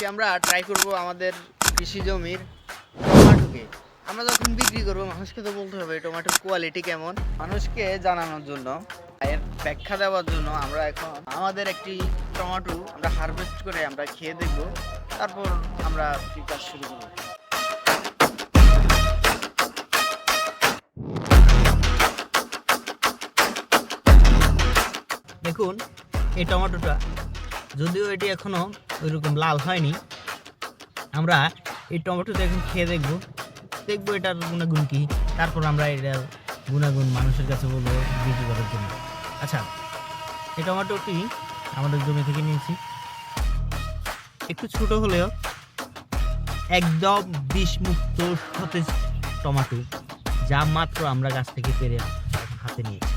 আজকে আমরা ট্রাই করব আমাদের কৃষি জমির টমেটোকে। আমরা যখন বিক্রি করব মানুষকে তো বলতে হবে টমেটোর কোয়ালিটি কেমন, মানুষকে জানানোর জন্য, এর ব্যাখ্যা দেওয়ার জন্য আমরা এখন আমাদের একটি টমেটো আমরা হারভেস্ট করে আমরা খেয়ে দেখব, তারপর আমরা কাজ শুরু করব। দেখুন এই টমেটোটা, যদিও এটি এখনো ওইরকম লাল হয়নি, আমরা এই টমেটোটা এখন খেয়ে দেখবো এটার গুণাগুণ কি, তারপর আমরা এটার গুণাগুণ মানুষের কাছে বলবো বিক্রি করার জন্য। আচ্ছা, এই টমেটোটি আমাদের জমি থেকে নিয়েছি, একটু ছোট হলেও একদম বিষমুক্ত সতেজ টমেটো, যা মাত্র আমরা গাছ থেকে পেরে এখন হাতে নিয়েছি।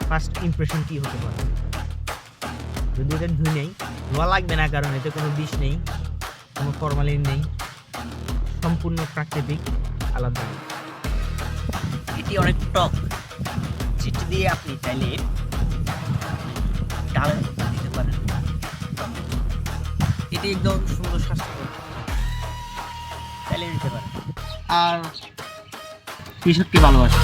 ফার্স্ট ইমপ্রেশন কি হতে পারে? যদি এটা ধুই নেই, ধোয়া লাগবে না, কারণ এতে কোনো বিষ নেই, কোনো ফরমালিন নেই, সম্পূর্ণ প্রাকৃতিক, আলাদা। এটি অনেক টক, যেটি দিয়ে আপনি চাইলে ডাল দিতে পারেন। এটি একদম সুন্দর স্বাস্থ্যকর, চাইলে দিতে পারেন। আর কৃষককে ভালোবাসে।